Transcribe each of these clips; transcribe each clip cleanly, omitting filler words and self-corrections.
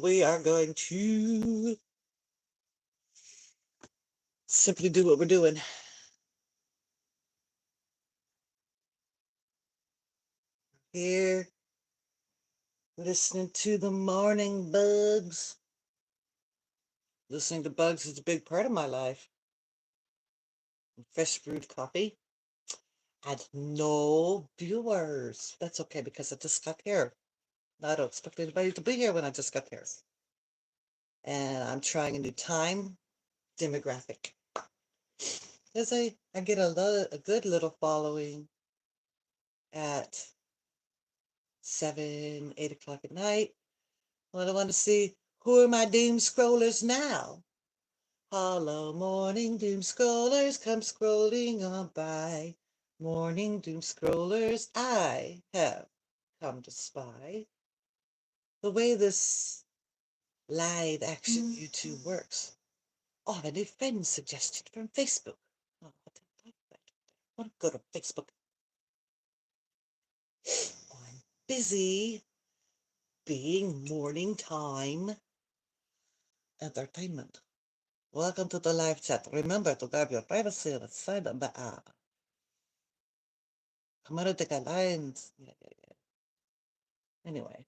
we are going to simply do what we're doing. Here, listening to the morning bugs. Listening to bugs is a big part of my life. Fresh brewed coffee. Had no viewers. That's okay because I just got here. I don't expect anybody to be here when I just got here. And I'm trying a new time demographic. Because I get a good little following at 7, 8 o'clock at night. Well, I want to see who are my doom scrollers now. Hello, morning doom scrollers, come scrolling on by. Morning doom scrollers, I have come to spy the way this live action YouTube works. Oh, I have a new friend suggested from Facebook. Oh, I don't like that. I want to go to Facebook. I'm busy being morning time entertainment. Welcome to the live chat. Remember to grab your privacy and sign up the app. Commodity lines. Yeah. Anyway.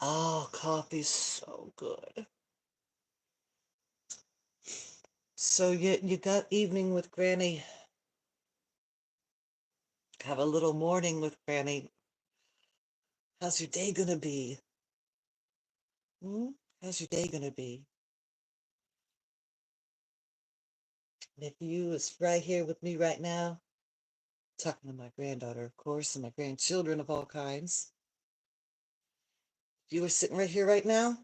Oh, coffee's so good. So you got evening with Granny. Have a little morning with Granny. How's your day gonna be? Hmm? How's your day gonna be? Nephew is right here with me right now, talking to my granddaughter, of course, and my grandchildren of all kinds. You are sitting right here right now.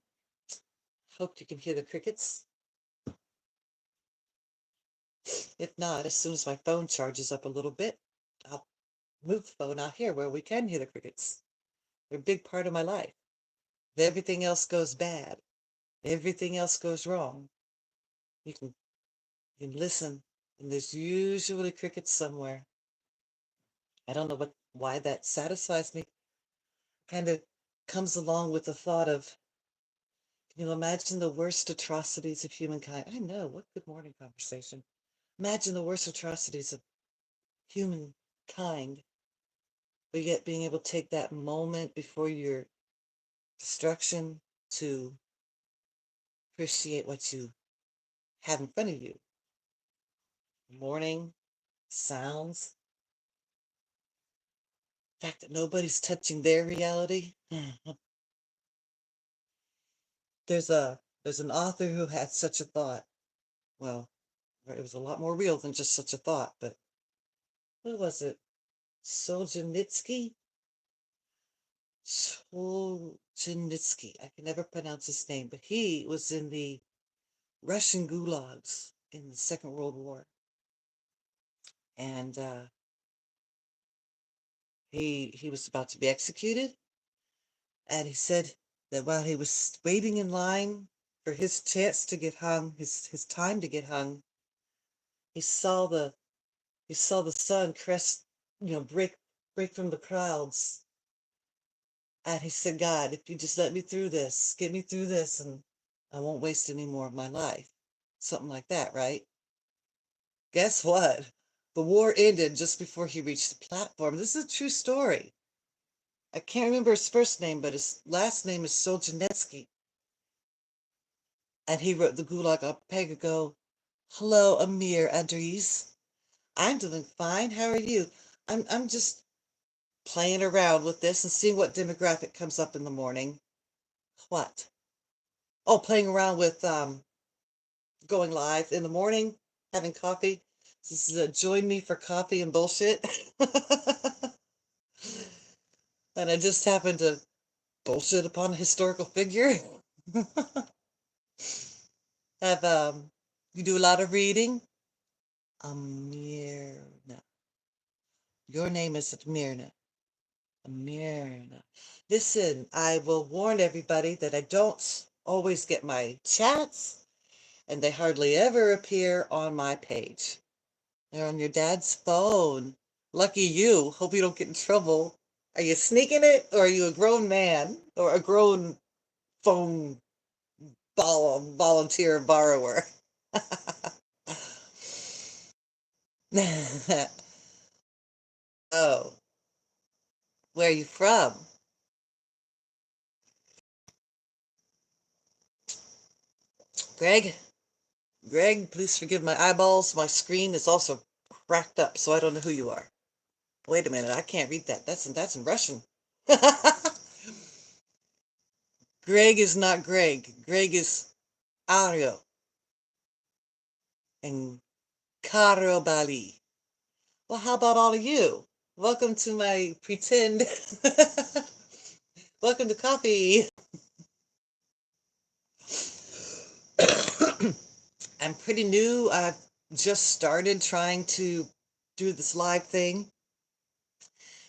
Hope you can hear the crickets. If not, as soon as my phone charges up a little bit, I'll move the phone out here where we can hear the crickets. They're a big part of my life. If everything else goes bad, everything else goes wrong, you can listen, and there's usually crickets somewhere. I don't know why that satisfies me. Kind of comes along with the thought of, can you imagine the worst atrocities of humankind? I know, what good morning conversation. Imagine the worst atrocities of humankind, but yet being able to take that moment before your destruction to appreciate what you have in front of you. Morning, sounds, the fact that nobody's touching their reality. There's an author who had such a thought. Well, it was a lot more real than just such a thought, but who was it? Solzhenitsky? Solzhenitsky. I can never pronounce his name, but he was in the Russian gulags in the Second World War. And he was about to be executed. And he said that while he was waiting in line for his chance to get hung, his time to get hung, he saw the sun crest, break from the clouds. And he said, God, if you just let me through this, get me through this, and I won't waste any more of my life. Something like that, right? Guess what? The war ended just before he reached the platform. This is a true story. I can't remember his first name, but his last name is Solzhenitsky. And he wrote the Gulag Archipelago. Hello, Amir Adris. I'm doing fine. How are you? I'm just playing around with this and seeing what demographic comes up in the morning. What? Oh, playing around with going live in the morning, having coffee. This is join me for coffee and bullshit. And I just happened to bullshit upon a historical figure. Have you do a lot of reading? Amirna. Your name is Amirna. Amirna. Listen, I will warn everybody that I don't always get my chats, and they hardly ever appear on my page. They're on your dad's phone. Lucky you. Hope you don't get in trouble Are you sneaking it, or are you a grown man or a grown phone volunteer borrower? Oh, where are you from? Greg? Greg, please forgive my eyeballs. My screen is also cracked up, so I don't know who you are. Wait a minute, I can't read that. That's in Russian. Greg is not Greg. Greg is Ario and Caro Bali. Well, how about all of you? Welcome to my pretend. Welcome to coffee. I'm pretty new. I've just started trying to do this live thing.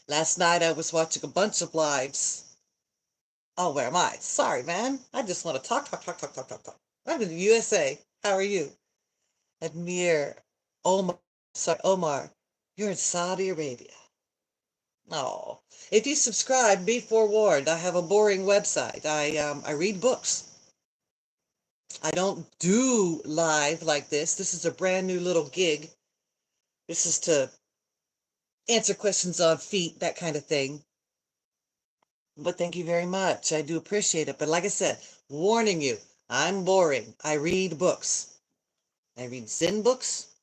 Last night I was watching a bunch of lives. Oh, where am I? Sorry, man. I just want to talk. I'm in the USA. How are you? Admir. Omar. Sorry, Omar. You're in Saudi Arabia. Oh, if you subscribe, be forewarned. I have a boring website. I read books. I don't do live like this. This is a brand new little gig. This is to answer questions on feet, that kind of thing. But thank you very much. I do appreciate it. But like I said, warning you, I'm boring. I read books. I read Zen books,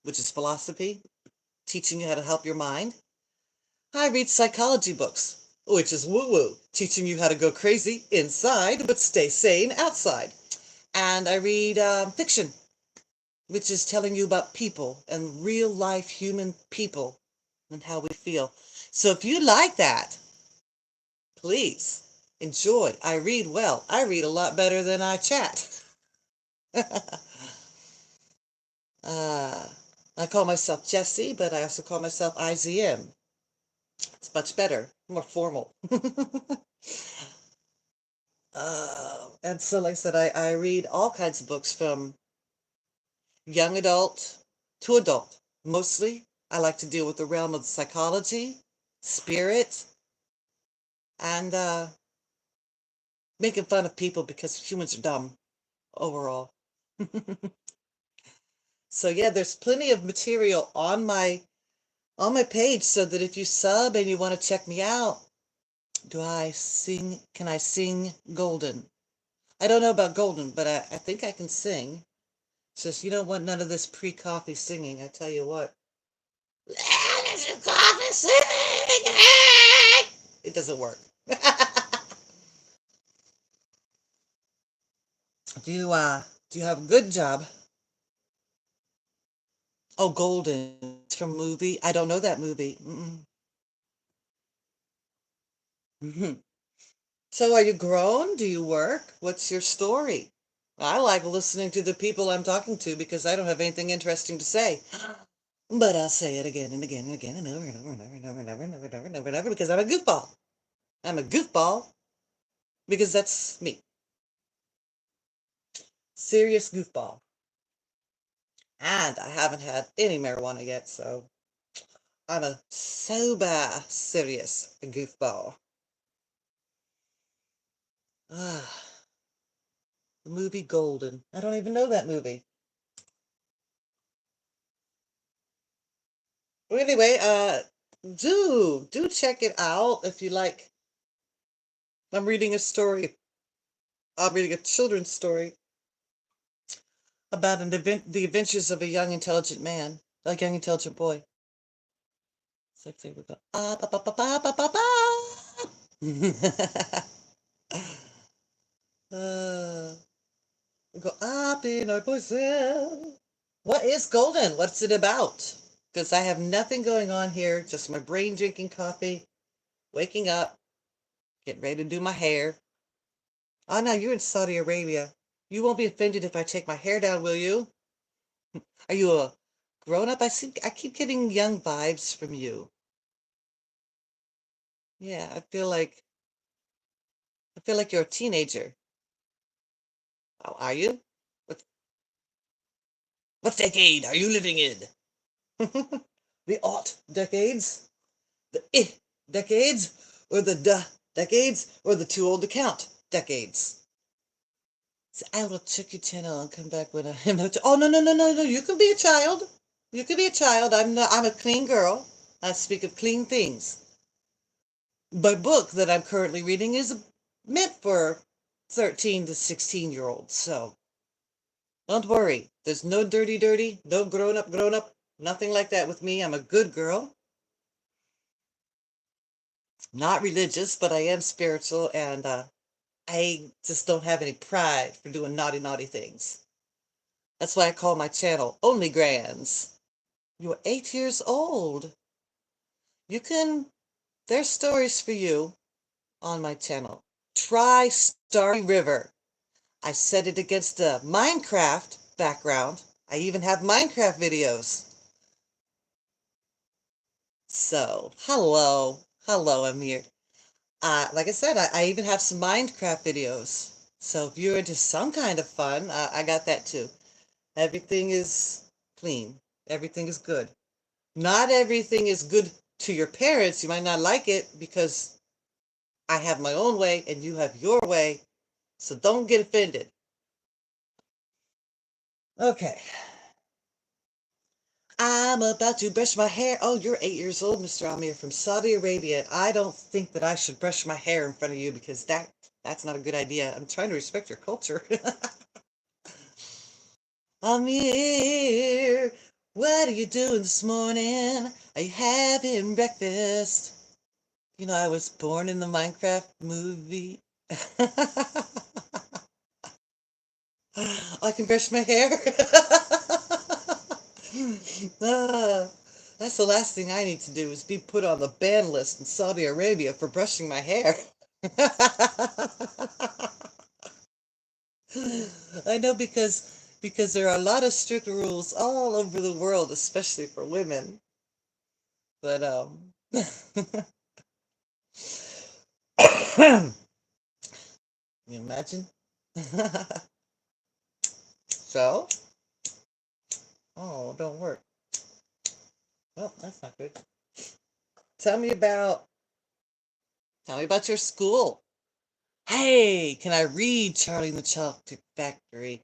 which is philosophy, teaching you how to help your mind. I read psychology books, which is woo-woo, teaching you how to go crazy inside but stay sane outside. And I read fiction, which is telling you about people and real life human people and how we feel. So if you like that, please enjoy. I read well. I read a lot better than I chat. uh, I call myself Jesse, but I also call myself IZM. It's much better, more formal. And so, like I said, I read all kinds of books from young adult to adult. Mostly, I like to deal with the realm of psychology, spirit, and making fun of people because humans are dumb overall. So yeah, there's plenty of material on my page so that if you sub and you want to check me out, do I sing? Can I sing golden? I don't know about golden, but I think I can sing. It's just you don't want none of this pre-coffee singing, I tell you what. This is coffee singing! It doesn't work. Do you have a good job? Oh, Golden. It's from a movie. I don't know that movie. Mm-mm. So are you grown? Do you work? What's your story? I like listening to the people I'm talking to because I don't have anything interesting to say. But I'll say it again and again and again and over and over and over and over and over and over and over and over and over because I'm a goofball. I'm a goofball because that's me. Serious goofball. And I haven't had any marijuana yet, so I'm a sober, serious goofball. Ah, the movie Golden. I don't even know that movie. Well, anyway, do check it out if you like. I'm reading a story. I'm reading a children's story about the adventures of a young intelligent man, a young intelligent boy. So say we go ah ba ba ba ba ba ba ba. We go up in our bosom. What is Golden? What's it about? Because I have nothing going on here, just my brain drinking coffee, waking up, getting ready to do my hair. Oh, no, you're in Saudi Arabia. You won't be offended if I take my hair down, will you? Are you a grown up? I keep getting young vibes from you. Yeah, I feel like you're a teenager. Oh, are you? What what decade are you living in? The aught decades? The decades, or the decades, or the too old to count decades. So I will check your channel and come back when I am. Oh no no no no no! You can be a child. You can be a child. I'm not. I'm a clean girl. I speak of clean things. My book that I'm currently reading is meant for 13 to 16-year-olds. So don't worry. There's no dirty, no grown up, nothing like that with me. I'm a good girl. Not religious, but I am spiritual, and I just don't have any pride for doing naughty things. That's why I call my channel Only Grands. You're 8 years old. You can, there's stories for you on my channel. Try Starry River. I set it against a Minecraft background. I even have Minecraft videos. So, hello, Amir. Like I said, I even have some Minecraft videos. So if you're into some kind of fun, I got that too. Everything is clean. Everything is good. Not everything is good to your parents. You might not like it because I have my own way and you have your way. So don't get offended. Okay. I'm about to brush my hair. Oh, you're 8 years old, Mr. Amir from Saudi Arabia. I don't think that I should brush my hair in front of you because that's not a good idea. I'm trying to respect your culture. Amir, what are you doing this morning? Are you having breakfast? You know, I was born in the Minecraft movie. I can brush my hair. Ah, that's the last thing I need to do is be put on the ban list in Saudi Arabia for brushing my hair. I know because there are a lot of strict rules all over the world, especially for women. But you imagine? So, oh, don't work. Well, that's not good. Tell me about tell me about your school. Hey, can I read Charlie and the Chocolate Factory?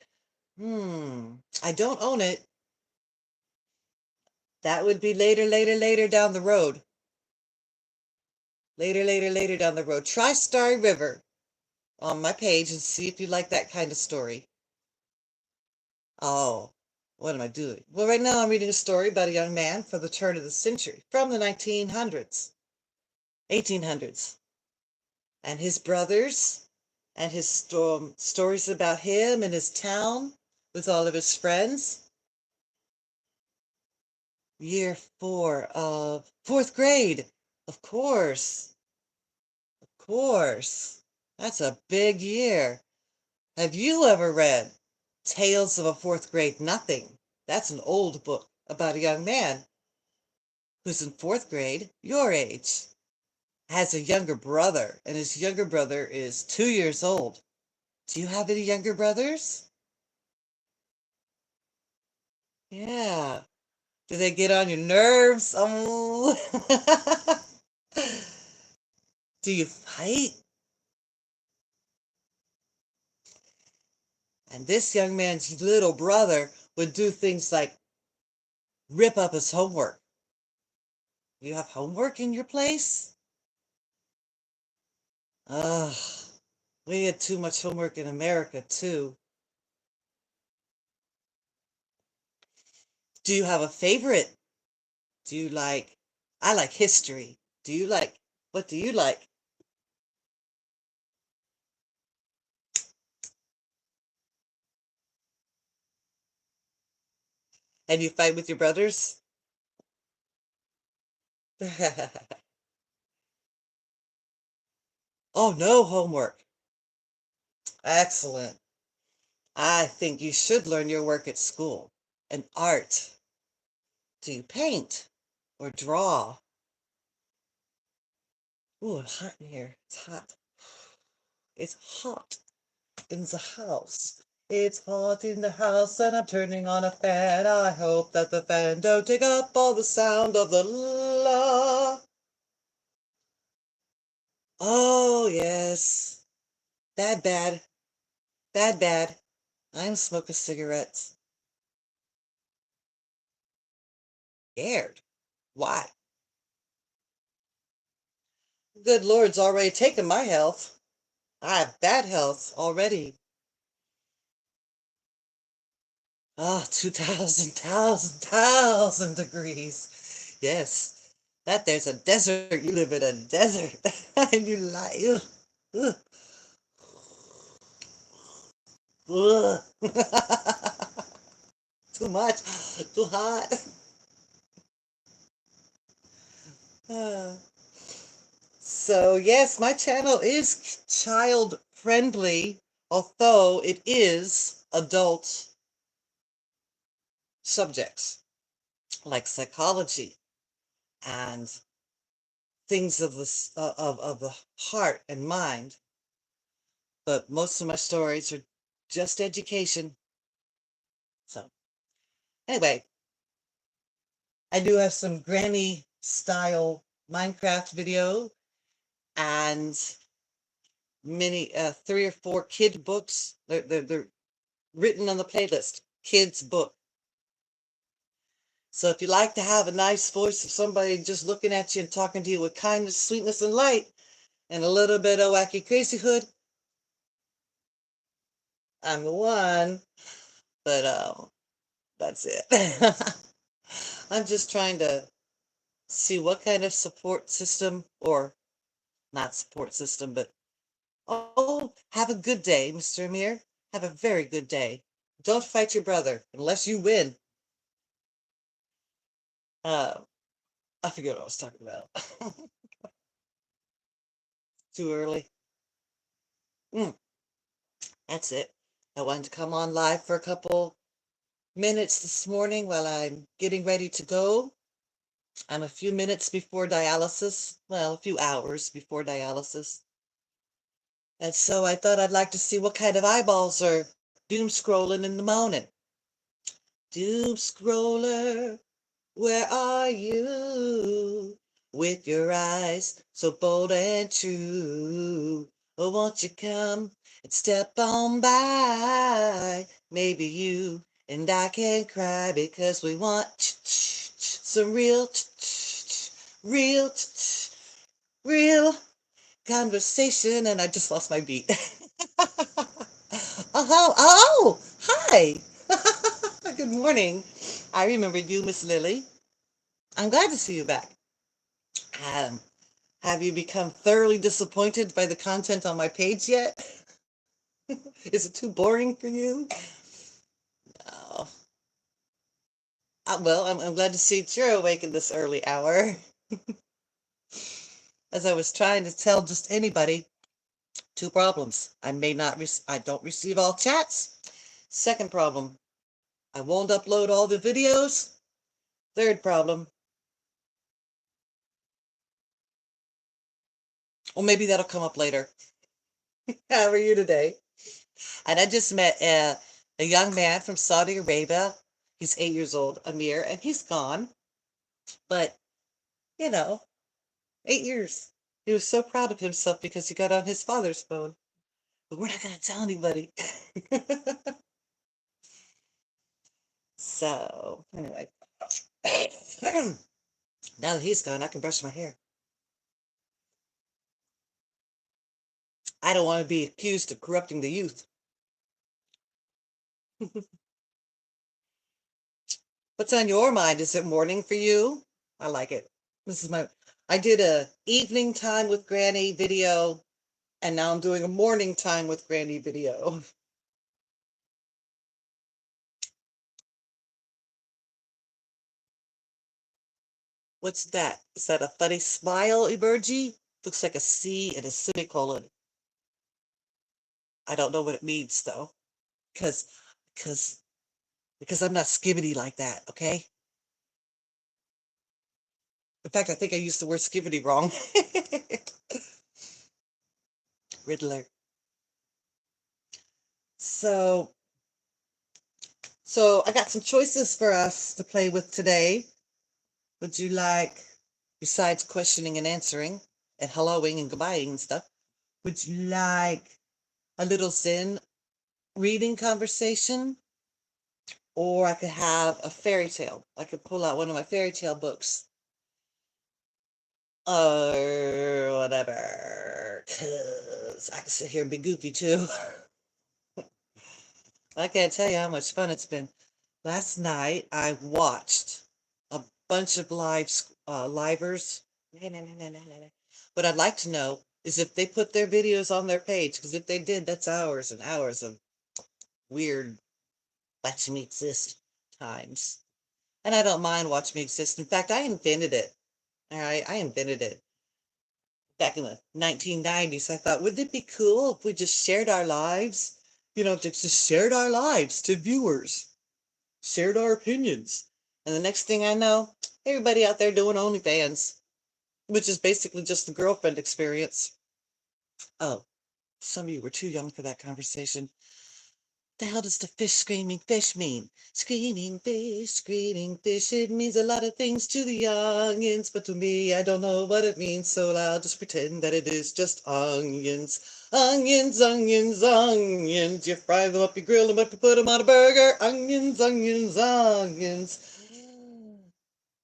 I don't own it. That would be later down the road. Later down the road. Try Starry River on my page and see if you like that kind of story. Oh, what am I doing? Well, right now I'm reading a story about a young man from the turn of the century, from the 1900s, 1800s, and his brothers, and his stories about him and his town with all of his friends. Year 4 of fourth grade. Of course. Of course. That's a big year. Have you ever read Tales of a Fourth Grade Nothing? That's an old book about a young man who's in fourth grade, your age, has a younger brother, and his younger brother is 2 years old. Do you have any younger brothers? Yeah. Do they get on your nerves? Oh. Do you fight? And this young man's little brother would do things like rip up his homework. You have homework in your place? Ugh, we had too much homework in America, too. Do you have a favorite? Do you like, I like history. Do you like, what do you like? And you fight with your brothers? Oh, no homework. Excellent. I think you should learn your work at school. And art. Do you paint or draw? Ooh, it's hot in here. It's hot. It's hot in the house. It's hot in the house and I'm turning on a fan. I hope that the fan don't take up all the sound of the la. Oh, yes. Bad, bad. Bad, bad. I'm smoking cigarettes. Scared. Why? Good Lord's already taken my health. I have bad health already. Ah, 2,000 degrees. Yes. That there's a desert. You live in a desert. And you like, ugh, ugh, ugh. Too much. Too hot. Ah. So, yes, my channel is child friendly, although it is adult subjects like psychology and things of of the heart and mind. But most of my stories are just education. So, anyway, I do have some granny style Minecraft video and many, 3 or 4 kid books. They're written on the playlist, kids book. So if you like to have a nice voice of somebody just looking at you and talking to you with kindness, sweetness, and light, and a little bit of wacky crazyhood, I'm the one. But that's it. I'm just trying to see what kind of support system, or not support system, but oh, have a good day, Mr. Amir. Have a very good day. Don't fight your brother unless you win. Uh, I forget what I was talking about. Too early. Mm, that's it. I wanted to come on live for a couple minutes this morning while I'm getting ready to go. I'm a few minutes before dialysis. Well, a few hours before dialysis. And so I thought I'd like to see what kind of eyeballs are doom scrolling in the morning. Doom scroller, where are you? With your eyes so bold and true. Oh, won't you come and step on by? Maybe you and I can cry because we want some real, real conversation. And I just lost my beat. Oh, hi. Good morning. I remember you, Miss Lily. I'm glad to see you back. Um, have you become thoroughly disappointed by the content on my page yet? Is it too boring for you? Oh, well, I'm glad to see that you're awake in this early hour. As I was trying to tell just anybody, 2 problems. I don't receive all chats. Second problem, I won't upload all the videos. Third problem, well, maybe that'll come up later. How are you today? And I just met a young man from Saudi Arabia. He's 8 years old, Amir, and he's gone. But, you know, 8 years. He was so proud of himself because he got on his father's phone. But we're not going to tell anybody. So, anyway. Now that he's gone, I can brush my hair. I don't want to be accused of corrupting the youth. What's on your mind? Is it morning for you? I like it. This is my, I did a evening time with Granny video, and now I'm doing a morning time with Granny video. What's that? Is that a funny smile emoji? Looks like a C and a semicolon. I don't know what it means though, because because because I'm not skibbity like that. Okay. In fact, I think I used the word skibbity wrong. Riddler. So so I got some choices for us to play with today. Would you like, besides questioning and answering? and helloing and goodbying and stuff. Would you like a little Zen reading conversation? Or I could have a fairy tale. I could pull out one of my fairy tale books. Or whatever. Because I can sit here and be goofy too. I can't tell you how much fun it's been. Last night I watched a bunch of livers. What I'd like to know is if they put their videos on their page, because if they did, that's hours and hours of weird watch me exist times. And I don't mind watch me exist. In fact, I invented it. All right, I invented it back in the 1990s. I thought, wouldn't it be cool if we just shared our lives? Just shared our lives to viewers, shared our opinions. And the next thing I know, everybody out there doing OnlyFans, which is basically just the girlfriend experience. Oh, some of you were too young for that conversation. The hell does the fish screaming fish mean? Screaming fish, it means a lot of things to the youngins, but to me, I don't know what it means, so I'll just pretend that it is just onions. Onions, onions, onions. You fry them up, you grill them up, you put them on a burger. Onions, onions, onions.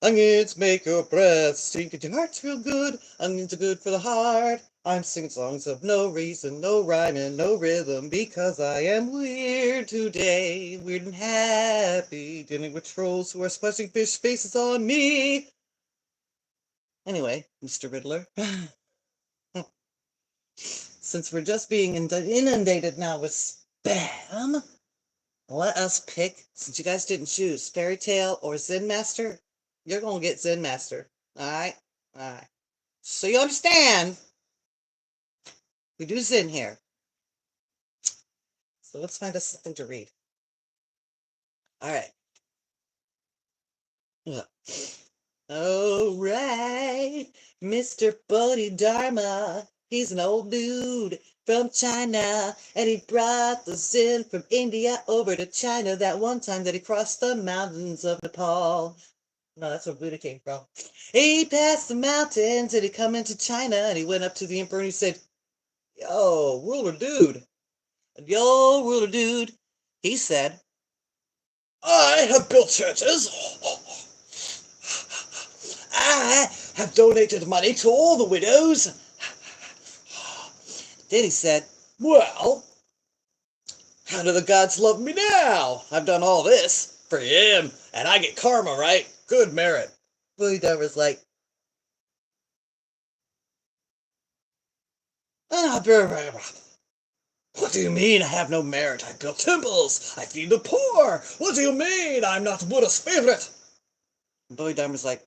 Onions make your breath stink and your heart feel good. Onions are good for the heart. I'm singing songs of no reason, no rhyme, and no rhythm because I am weird today. Weird and happy, dealing with trolls who are splashing fish faces on me. Anyway, Mr. Riddler, since we're just being inundated now with spam, let us pick, since you guys didn't choose Fairy Tale or Zen Master, you're going to get Zen Master. All right? All right. So you understand, we do Zen here. So let's find us something to read. All right. Yeah. All right. Mr. Bodhidharma. He's an old dude from China, and he brought the Zen from India over to China that one time that he crossed the mountains of Nepal. No, that's where Buddha came from. He passed the mountains and he come into China and he went up to the emperor and he said, Yo, ruler dude. Yo, ruler dude. He said, I have built churches. I have donated money to all the widows. Then he said, Well, how do the gods love me now? I've done all this for him, and I get karma, right? Good merit. Bodhidharma's like, what do you mean I have no merit? I built temples. I feed the poor. What do you mean I'm not Buddha's favorite? Bodhidharma's like,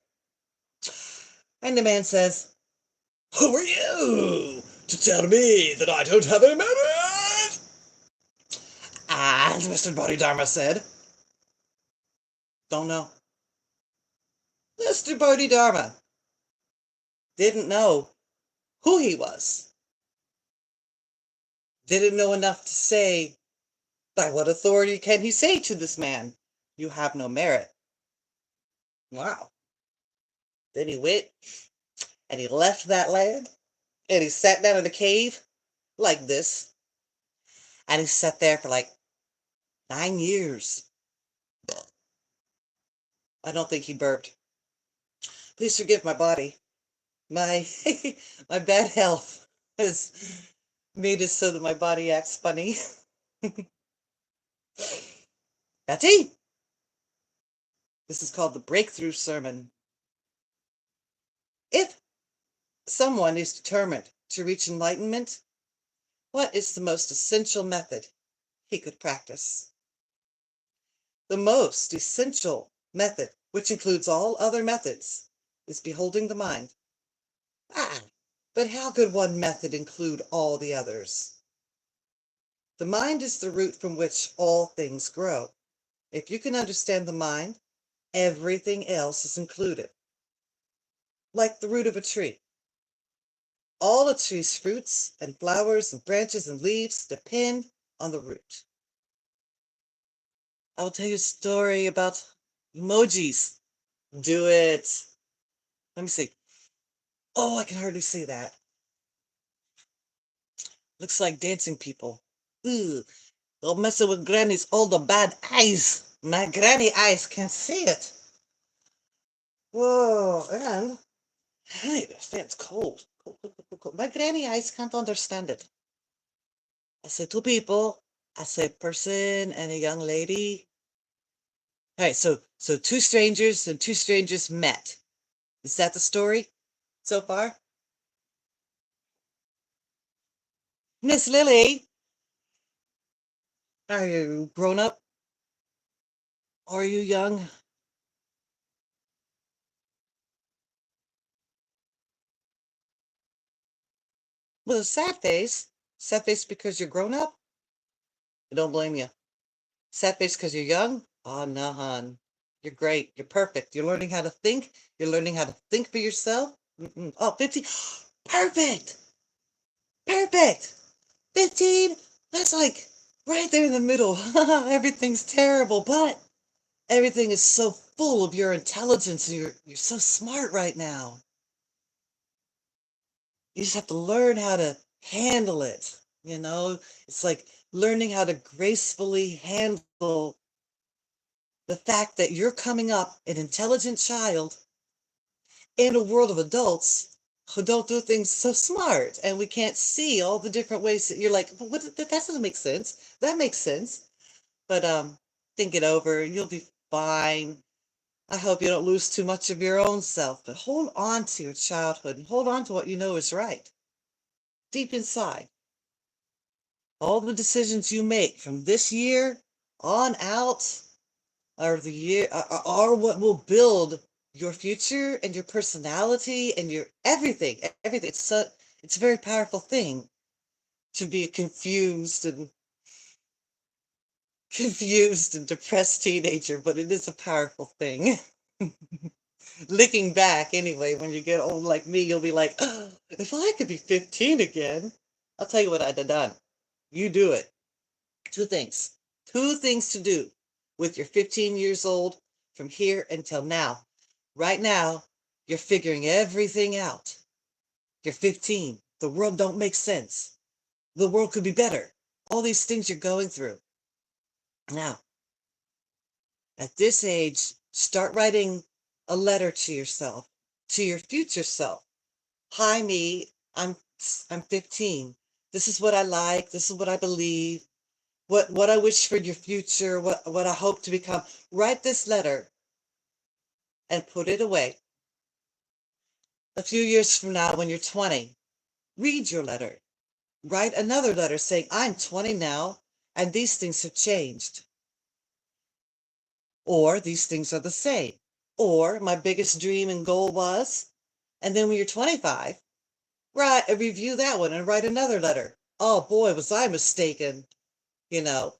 and the man says, Who are you to tell me that I don't have any merit? And Mr. Bodhidharma said, Don't know. Mr. Bodhidharma didn't know who he was. Didn't know enough to say, by what authority can he say to this man, You have no merit? Wow. Then he went and he left that land and he sat down in a cave like this. And he sat there for like 9 years. I don't think he burped. Please forgive my body. My my bad health has made it so that my body acts funny. Betty, this is called the breakthrough sermon. If someone is determined to reach enlightenment, what is the most essential method he could practice? The most essential method, which includes all other methods, is beholding the mind. Ah, but how could one method include all the others? The mind is the root from which all things grow. If you can understand the mind, everything else is included. Like the root of a tree. All a tree's fruits and flowers and branches and leaves depend on the root. I will tell you a story about emojis. Do it. Let me see. Oh, I can hardly see that. Looks like dancing people. Ooh, don't messing with Granny's all the bad eyes. My granny eyes can't see it. Whoa, and hey, this fan's cold. Cold, cold, cold, cold. My granny eyes can't understand it. I say two people. I say a person and a young lady. All right, so two strangers and two strangers met. Is that the story so far? Miss Lily, are you grown up or are you young? With a sad face. Sad face because you're grown up? I don't blame you. Sad face because you're young? Oh, no, hon. You're great. You're perfect. You're learning how to think. You're learning how to think for yourself. Mm-mm. Oh, 15. Perfect. Perfect. 15. That's like right there in the middle. Everything's terrible, but everything is so full of your intelligence and you're so smart right now. You just have to learn how to handle it. You know, it's like learning how to gracefully handle the fact that you're coming up an intelligent child in a world of adults who don't do things so smart and we can't see all the different ways that you're like, well, that doesn't make sense. That makes sense. But think it over. You'll be fine. I hope you don't lose too much of your own self, but hold on to your childhood and hold on to what you know is right deep inside. All the decisions you make from this year on out are what will build your future and your personality and your everything. Everything. It's a very powerful thing to be a confused and depressed teenager, but it is a powerful thing. Looking back anyway, when you get old like me, you'll be like, oh, if I could be 15 again, I'll tell you what I'd have done. You do it. Two things. Two things to do with your 15 years old from here until now. Right now, you're figuring everything out. You're 15. The world don't make sense. The world could be better. All these things you're going through. Now, at this age, start writing a letter to yourself, to your future self. Hi, me. I'm 15. This is what I like. This is what I believe. What I wish for your future. What I hope to become. Write this letter and put it away. A few years from now, when you're 20, read your letter. Write another letter saying, I'm 20 now, and these things have changed. Or these things are the same. Or my biggest dream and goal was, and then when you're 25, review that one and write another letter. Oh boy, was I mistaken. You know,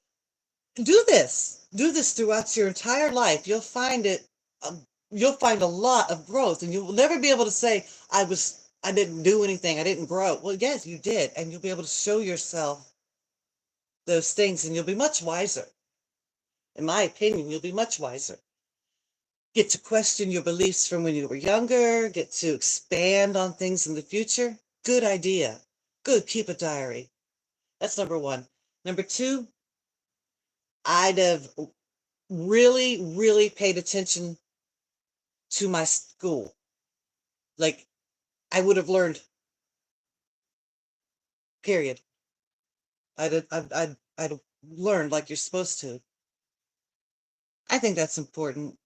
do this. Do this throughout your entire life. You'll find a lot of growth, and you'll never be able to say, I didn't do anything. I didn't grow. Well, yes, you did. And you'll be able to show yourself those things and you'll be much wiser. In my opinion, you'll be much wiser. Get to question your beliefs from when you were younger, get to expand on things in the future. Good idea. Good. Keep a diary. That's number one. Number two, I'd have really, really paid attention to my school. Like, I would have learned, period. I'd have learned like you're supposed to. I think that's important.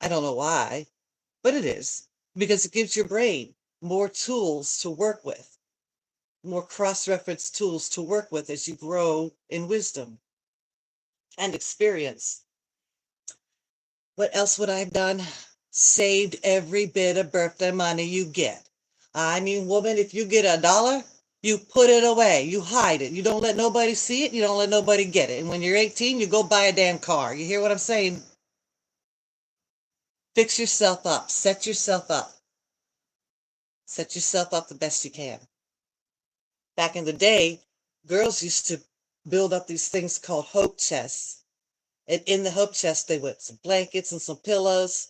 I don't know why, but it is because it gives your brain more tools to work with, more cross reference tools to work with as you grow in wisdom and experience. What else would I have done? Saved every bit of birthday money you get. I mean, woman, if you get $1, you put it away. You hide it. You don't let nobody see it. You don't let nobody get it. And when you're 18, you go buy a damn car. You hear what I'm saying? Fix yourself up. Set yourself up. Set yourself up the best you can. Back in the day, girls used to build up these things called hope chests. And in the hope chest, they put some blankets and some pillows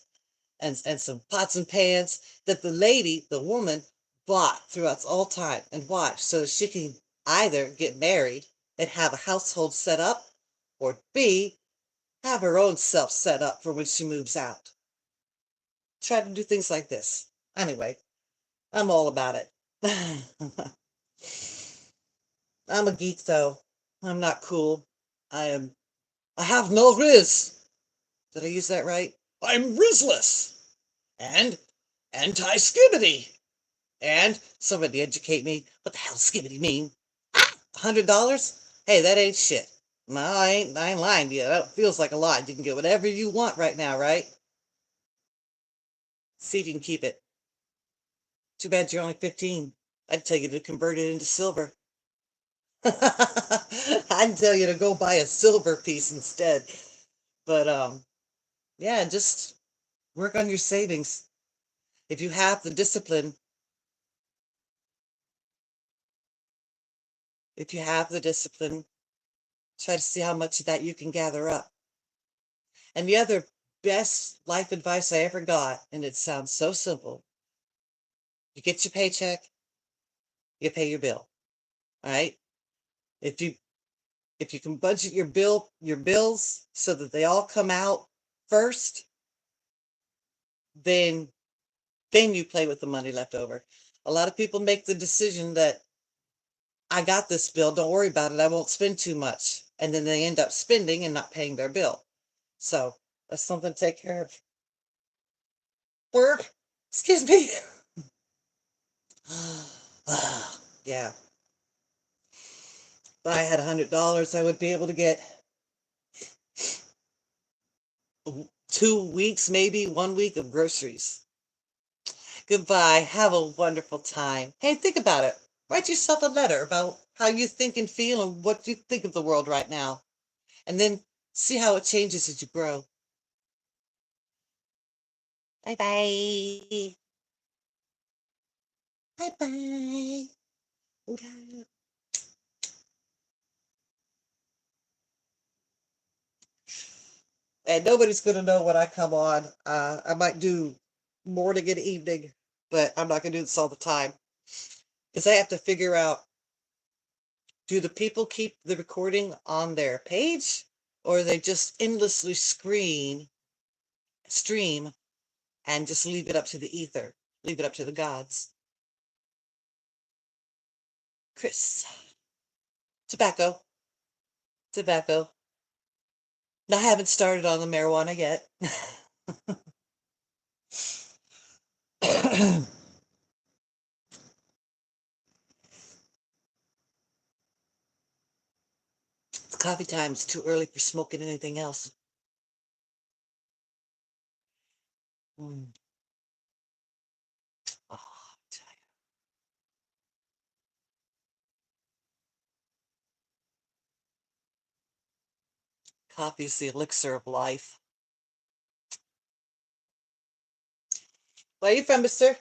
and some pots and pans that the lady, the woman, bought throughout all time and watched so that she can either get married and have a household set up, or B, have her own self set up for when she moves out. Try to do things like this. Anyway, I'm all about it. I'm a geek though. I'm not cool. I am. I have no riz. Did I use that right? I'm rizless and anti-skibbity. And somebody educate me. What the hell does skibbity mean? $100? Hey, that ain't shit. No, I ain't lying to you. That feels like a lot. You can get whatever you want right now, right? See if you can keep it. Too bad you're only 15. I'd tell you to convert it into silver. I'd tell you to go buy a silver piece instead. But yeah, just work on your savings. If you have the discipline, if you have the discipline, try to see how much of that you can gather up. And the other best life advice I ever got, and it sounds so simple: you get your paycheck, you pay your bill. All right. If you if you can budget your bills so that they all come out first, then you play with the money left over. A lot of people make the decision that I got this bill, don't worry about it, I won't spend too much. And then they end up spending and not paying their bill. So that's something to take care of. Word, excuse me. Yeah. If I had $100, I would be able to get 2 weeks, maybe 1 week of groceries. Goodbye. Have a wonderful time. Hey, think about it. Write yourself a letter about how you think and feel and what you think of the world right now. And then see how it changes as you grow. Bye bye. Bye bye. And nobody's going to know when I come on. I might do morning and evening, but I'm not going to do this all the time because I have to figure out, do the people keep the recording on their page, or they just endlessly stream and just leave it up to the ether, leave it up to the gods. Chris, tobacco, tobacco. I haven't started on the marijuana yet. It's coffee time. It's too early for smoking anything else. Mm. Oh, coffee is the elixir of life. Where are you from, mister?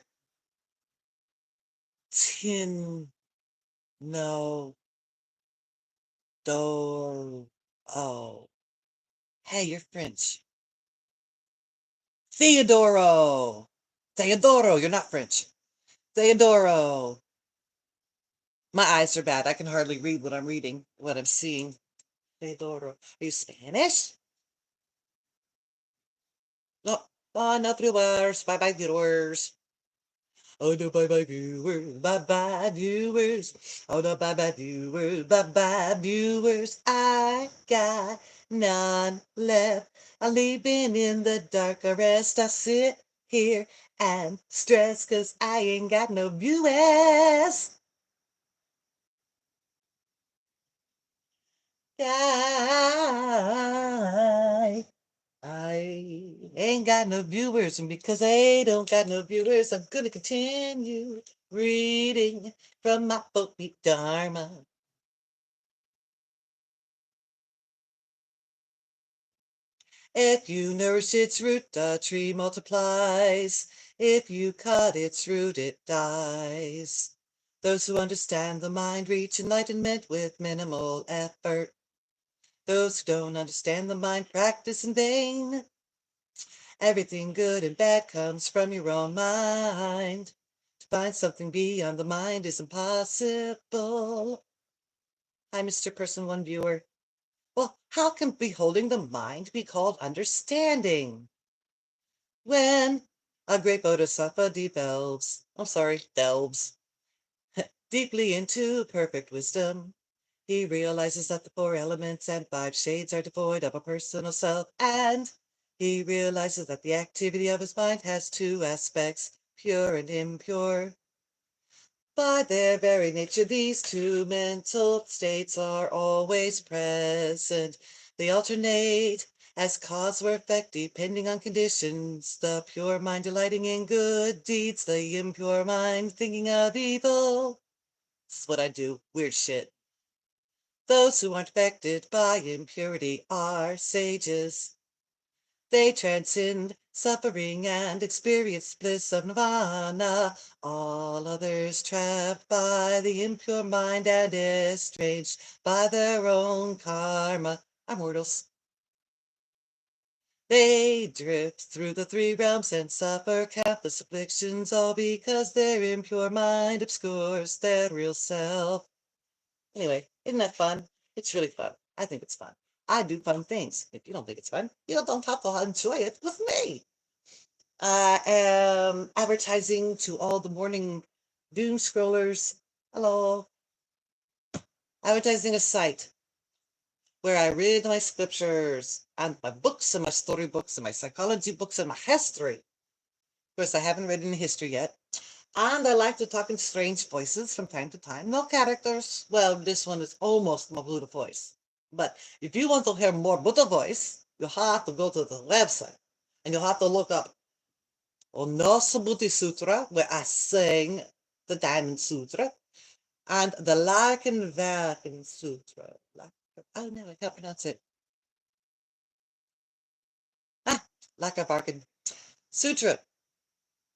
Tin, no, do, oh. Hey, you're French. Theodoro. Theodoro, you're not French. Theodoro. My eyes are bad. I can hardly read what I'm reading, what I'm seeing. Theodoro. Are you Spanish? No. Oh, no viewers. Bye bye, viewers. Oh, no, bye bye, viewers. Bye bye, viewers. Oh, no, bye bye, viewers. Bye bye, viewers. I got none left. I'm leaving in the dark. I rest. I sit here and stress because I ain't got no viewers. I ain't got no viewers, and because I don't got no viewers, I'm gonna continue reading from my book, Dharma. If you nourish its root, the tree multiplies. If you cut its root, it dies. Those who understand the mind reach enlightenment with minimal effort. Those who don't understand the mind practice in vain. Everything good and bad comes from your own mind. find something beyond the mind is impossible. Hi, Mr. Person One Viewer. Well, how can beholding the mind be called understanding? When a great bodhisattva delves, deeply into perfect wisdom, he realizes that the four elements and five shades are devoid of a personal self, and he realizes that the activity of his mind has two aspects, pure and impure. By their very nature, these two mental states are always present. They alternate as cause or effect depending on conditions. The pure mind delighting in good deeds, the impure mind thinking of evil. This is what I do, weird shit. Those who aren't affected by impurity are sages. They transcend suffering and experience bliss of nirvana. All others trapped by the impure mind and estranged by their own karma are mortals. They drift through the three realms and suffer countless afflictions, all because their impure mind obscures their real self. Anyway, isn't that fun? It's really fun. I think it's fun. I do fun things. If you don't think it's fun, you don't have to enjoy it with me. I am advertising to all the morning doom scrollers. Hello. Advertising a site where I read my scriptures and my books and my storybooks and my psychology books and my history. Of course, I haven't read any history yet. And I like to talk in strange voices from time to time. No characters. Well, this one is almost my Buddha voice. But if you want to hear more Buddha voice, you have to go to the website and you have to look up Onasabhuti Sutra, where I sing the Diamond Sutra, and the Lakenwerken Sutra. Oh no, I can't pronounce it. Lakenwerken Sutra,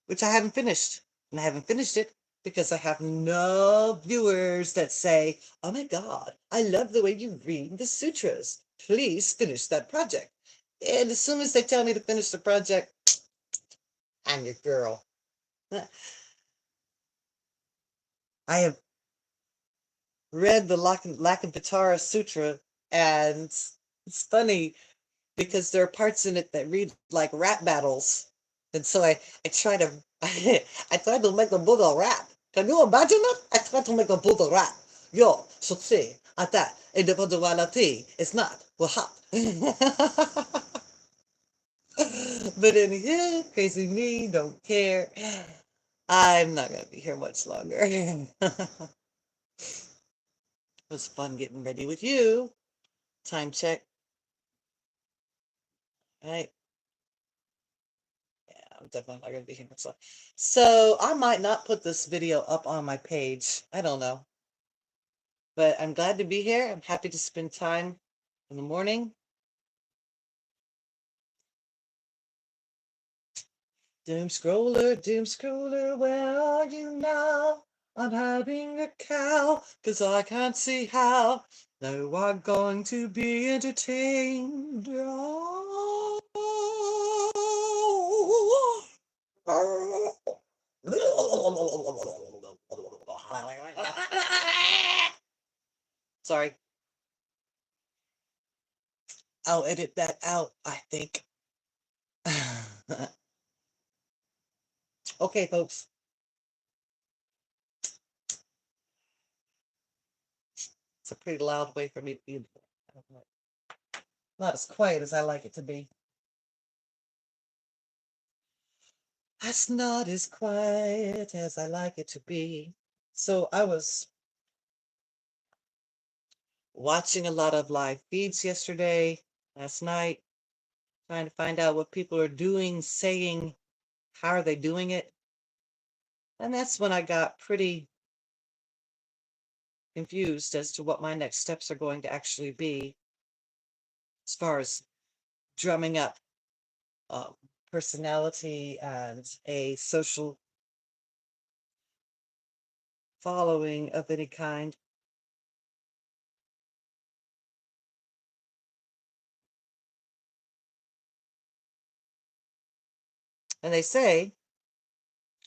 which I haven't finished. And I haven't finished it because I have no viewers that say, oh my God, I love the way you read the sutras. Please finish that project. And as soon as they tell me to finish the project, I'm your girl. I have read the Lakamvatara Sutra, and it's funny because there are parts in it that read like rap battles. And so I try to I try to make a Buddha rap. Can you imagine it? I try to make a Buddha rap. Yo, succeed at that individuality is not what. But anyway, crazy me, don't care. I'm not gonna be here much longer. It was fun getting ready with you. Time check. Right. Yeah, I'm definitely not gonna be here much longer. So I might not put this video up on my page. I don't know. But I'm glad to be here. I'm happy to spend time in the morning. Doom scroller, where are you now? I'm having a cow, 'cause I can't see how no I'm going to be entertained. Sorry, I'll edit that out, I think. Okay, folks. It's a pretty loud way for me to be. Not as quiet as I like it to be. That's not as quiet as I like it to be. So I was watching a lot of live feeds yesterday, last night, trying to find out what people are doing, saying, how are they doing it? And that's when I got pretty confused as to what my next steps are going to actually be as far as drumming up um, personality and a social following of any kind. And they say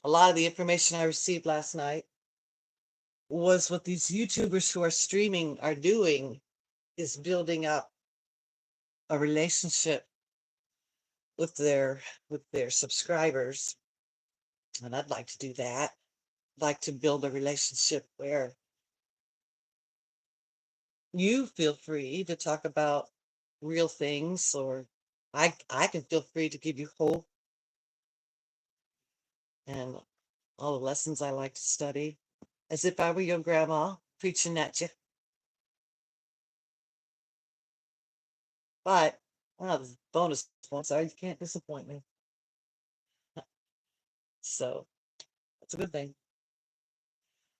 A lot of the information I received last night was what these YouTubers who are streaming are doing is building up a relationship with their subscribers. And I'd like to do that. I'd like to build a relationship where you feel free to talk about real things, or I can feel free to give you hope and all the lessons I like to study, as if I were your grandma preaching at you. But the bonus points are you can't disappoint me. So that's a good thing.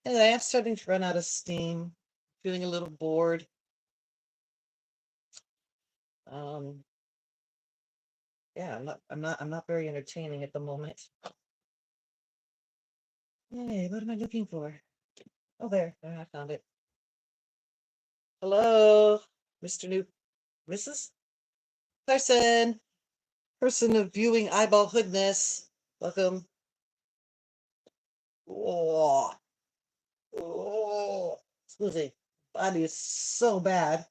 Anyway, I'm starting to run out of steam, feeling a little bored. Um, yeah, I'm not very entertaining at the moment. Hey, what am I looking for? Oh, there, I found it. Hello, Mr. New Mrs. Person of viewing eyeball hoodness. Welcome. Oh, oh, excuse me. Body is so bad.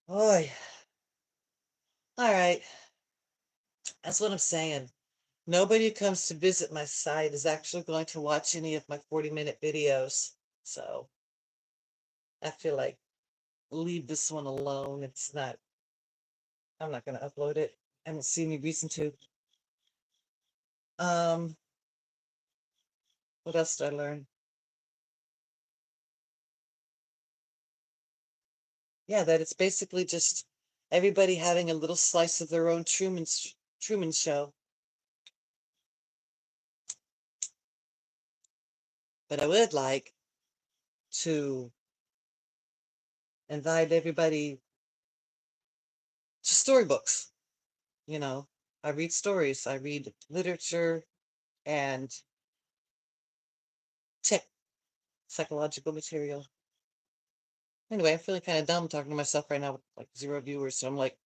Oh, all right. That's what I'm saying. Nobody who comes to visit my site is actually going to watch any of my 40-minute videos. So I feel like leave this one alone. I'm not going to upload it. I don't see any reason to. Um, what else did I learn? Yeah, that it's basically just everybody having a little slice of their own Truman Show. But I would like to invite everybody to storybooks. You know, I read stories, I read literature and tech psychological material. Anyway, I'm feeling kind of dumb talking to myself right now with like 0 viewers. So I'm like,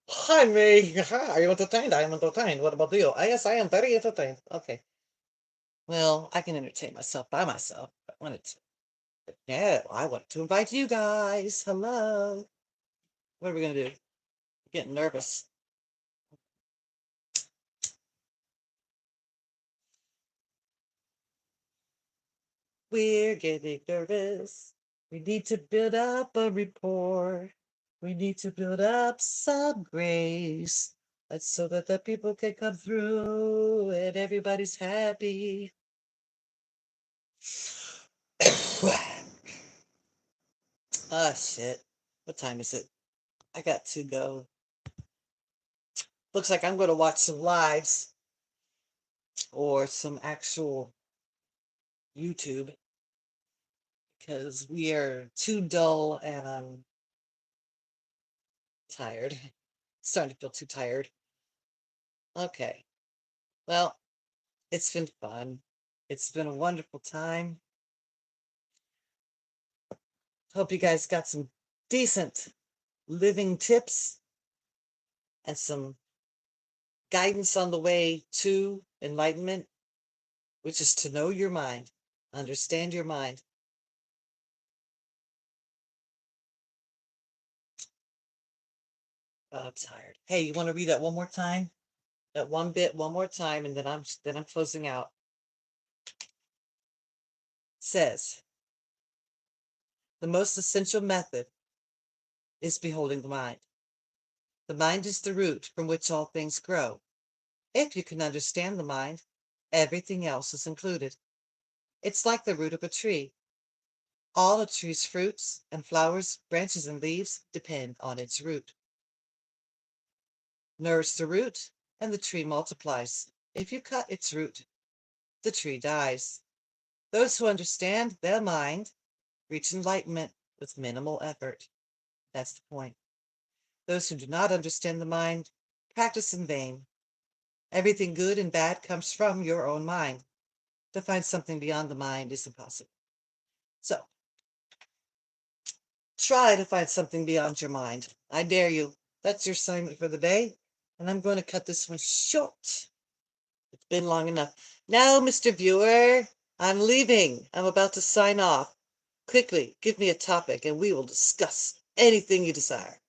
hi, me. Are you entertained? I am entertained. What about you? Yes, I am very entertained. Okay. Well, I can entertain myself by myself if I wanted to. But no, I want to invite you guys. Hello. What are we going to do? I'm getting nervous. We're getting nervous. We need to build up a rapport. We need to build up some grace. That's so that the people can come through and everybody's happy. Ah, shit. What time is it? I got to go. Looks like I'm going to watch some lives or some actual YouTube because we are too dull and I'm tired. Starting to feel too tired. Okay. Well, it's been fun. It's been a wonderful time. Hope you guys got some decent living tips and some guidance on the way to enlightenment, which is to know your mind, understand your mind. Oh, I'm tired. Hey, you want to read that one more time? That one bit one more time, and then I'm closing out. It says the most essential method is beholding the mind. The mind is the root from which all things grow. If you can understand the mind, everything else is included. It's like the root of a tree. All a tree's fruits and flowers, branches and leaves depend on its root. Nourish the root, and the tree multiplies. If you cut its root, the tree dies. Those who understand their mind reach enlightenment with minimal effort. That's the point. Those who do not understand the mind practice in vain. Everything good and bad comes from your own mind. To find something beyond the mind is impossible. So, try to find something beyond your mind. I dare you. That's your assignment for the day. And I'm going to cut this one short. It's been long enough. Now, Mr. Viewer, I'm leaving. I'm about to sign off. Quickly, give me a topic and we will discuss anything you desire.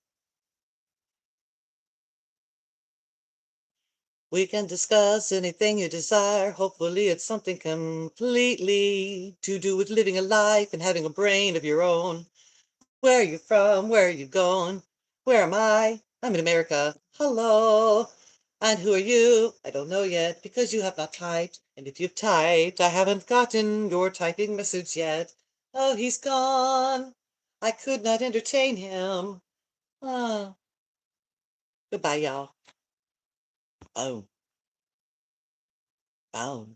We can discuss anything you desire. Hopefully, it's something completely to do with living a life and having a brain of your own. Where are you from? Where are you going? Where am I? I'm in America. Hello. And who are you? I don't know yet because you have not typed. And if you've typed, I haven't gotten your typing message yet. Oh, he's gone. I could not entertain him. Ah, goodbye, y'all. Oh, oh.